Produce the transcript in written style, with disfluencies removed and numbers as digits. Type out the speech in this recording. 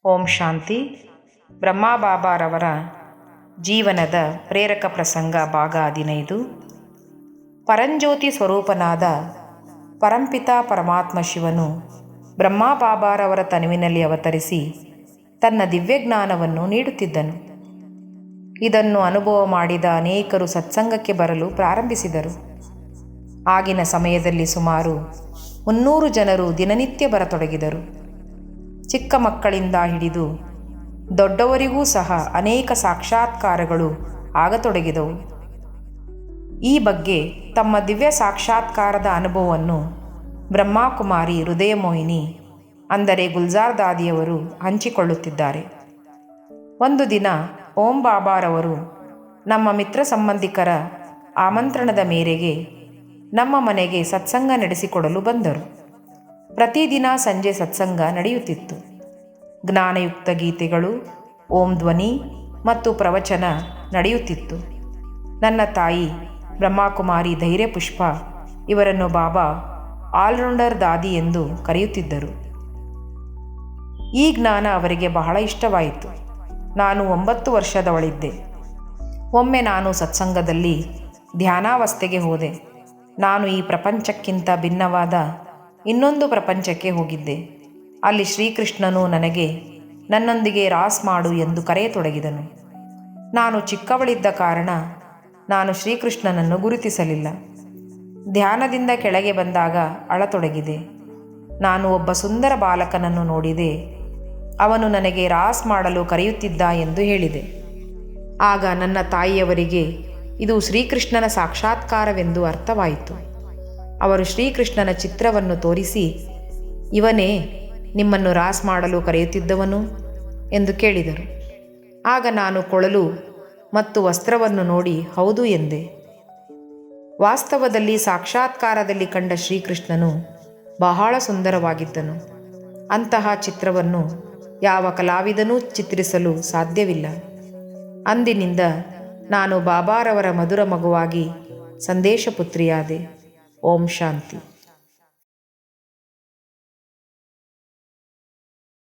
ಓಂ ಶಾಂತಿ. ಬ್ರಹ್ಮಬಾಬಾರವರ ಜೀವನದ ಪ್ರೇರಕ ಪ್ರಸಂಗ ಭಾಗ 15. ಪರಂಜ್ಯೋತಿ ಸ್ವರೂಪನಾದ ಪರಂಪಿತ ಪರಮಾತ್ಮ ಶಿವನು ಬ್ರಹ್ಮಬಾಬಾರವರ ತನುವಿನಲ್ಲಿ ಅವತರಿಸಿ ತನ್ನ ದಿವ್ಯಜ್ಞಾನವನ್ನು ನೀಡುತ್ತಿದ್ದನು. ಇದನ್ನು ಅನುಭವ ಮಾಡಿದ ಅನೇಕರು ಸತ್ಸಂಗಕ್ಕೆ ಬರಲು ಪ್ರಾರಂಭಿಸಿದರು. ಆಗಿನ ಸಮಯದಲ್ಲಿ ಸುಮಾರು 300 ಜನರು ದಿನನಿತ್ಯ ಬರತೊಡಗಿದರು. ಚಿಕ್ಕ ಮಕ್ಕಳಿಂದ ಹಿಡಿದು ದೊಡ್ಡವರಿಗೂ ಸಹ ಅನೇಕ ಸಾಕ್ಷಾತ್ಕಾರಗಳು ಆಗತೊಡಗಿದವು. ಈ ಬಗ್ಗೆ ತಮ್ಮ ದಿವ್ಯ ಸಾಕ್ಷಾತ್ಕಾರದ ಅನುಭವವನ್ನು ಬ್ರಹ್ಮಕುಮಾರಿ ಹೃದಯಮೋಹಿನಿ ಅಂದರೆ ಗುಲ್ಜಾರ್ ದಾದಿಯವರು ಹಂಚಿಕೊಳ್ಳುತ್ತಿದ್ದಾರೆ. ಒಂದು ದಿನ ಓಂ ಬಾಬಾರವರು ನಮ್ಮ ಮಿತ್ರ ಸಂಬಂಧಿಕರ ಆಮಂತ್ರಣದ ಮೇರೆಗೆ ನಮ್ಮ ಮನೆಗೆ ಸತ್ಸಂಗ ನಡೆಸಿಕೊಡಲು ಬಂದರು. ಪ್ರತಿದಿನ ಸಂಜೆ ಸತ್ಸಂಗ ನಡೆಯುತ್ತಿತ್ತು. ಜ್ಞಾನಯುಕ್ತ ಗೀತೆಗಳು, ಓಂ ಧ್ವನಿ ಮತ್ತು ಪ್ರವಚನ ನಡೆಯುತ್ತಿತ್ತು. ನನ್ನ ತಾಯಿ ಬ್ರಹ್ಮಕುಮಾರಿ ಧೈರ್ಯ ಪುಷ್ಪ ಇವರನ್ನು ಬಾಬಾ ಆಲ್ರೌಂಡರ್ ದಾದಿ ಎಂದು ಕರೆಯುತ್ತಿದ್ದರು. ಈ ಜ್ಞಾನ ಅವರಿಗೆ ಬಹಳ ಇಷ್ಟವಾಯಿತು. ನಾನು 9 ವರ್ಷದವಳಿದ್ದೆ. ಒಮ್ಮೆ ನಾನು ಸತ್ಸಂಗದಲ್ಲಿ ಧ್ಯಾನಾವಸ್ಥೆಗೆ ಹೋದೆ. ನಾನು ಈ ಪ್ರಪಂಚಕ್ಕಿಂತ ಭಿನ್ನವಾದ ಇನ್ನೊಂದು ಪ್ರಪಂಚಕ್ಕೆ ಹೋಗಿದ್ದೆ. ಅಲ್ಲಿ ಶ್ರೀಕೃಷ್ಣನು ನನಗೆ ನನ್ನೊಂದಿಗೆ ರಾಸ್ ಮಾಡು ಎಂದು ಕರೆಯತೊಡಗಿದನು. ನಾನು ಚಿಕ್ಕವಳಿದ್ದ ಕಾರಣ ನಾನು ಶ್ರೀಕೃಷ್ಣನನ್ನು ಗುರುತಿಸಲಿಲ್ಲ. ಧ್ಯಾನದಿಂದ ಕೆಳಗೆ ಬಂದಾಗ ಅಳತೊಡಗಿದೆ. ನಾನು ಒಬ್ಬ ಸುಂದರ ಬಾಲಕನನ್ನು ನೋಡಿದೆ. ಅವನು ನನಗೆ ರಾಸ್ ಮಾಡಲು ಕರೆಯುತ್ತಿದ್ದ ಎಂದು ಹೇಳಿದೆ. ಆಗ ನನ್ನ ತಾಯಿಯವರಿಗೆ ಇದು ಶ್ರೀಕೃಷ್ಣನ ಸಾಕ್ಷಾತ್ಕಾರವೆಂದು ಅರ್ಥವಾಯಿತು. ಅವರು ಶ್ರೀಕೃಷ್ಣನ ಚಿತ್ರವನ್ನು ತೋರಿಸಿ, ಇವನೇ ನಿಮ್ಮನ್ನು ರಾಸ್ ಮಾಡಲು ಕರೆಯುತ್ತಿದ್ದವನು ಎಂದು ಕೇಳಿದರು. ಆಗ ನಾನು ಕೊಳಲು ಮತ್ತು ವಸ್ತ್ರವನ್ನು ನೋಡಿ ಹೌದು ಎಂದೆ. ವಾಸ್ತವದಲ್ಲಿ ಸಾಕ್ಷಾತ್ಕಾರದಲ್ಲಿ ಕಂಡ ಶ್ರೀಕೃಷ್ಣನು ಬಹಳ ಸುಂದರವಾಗಿದ್ದನು. ಅಂತಹ ಚಿತ್ರವನ್ನು ಯಾವ ಕಲಾವಿದನೂ ಚಿತ್ರಿಸಲು ಸಾಧ್ಯವಿಲ್ಲ. ಅಂದಿನಿಂದ ನಾನು ಬಾಬಾರವರ ಮಧುರ ಮಗುವಾಗಿ ಸಂದೇಶ ಪುತ್ರಿಯಾದೆ. ಓಂ ಶಾಂತಿ.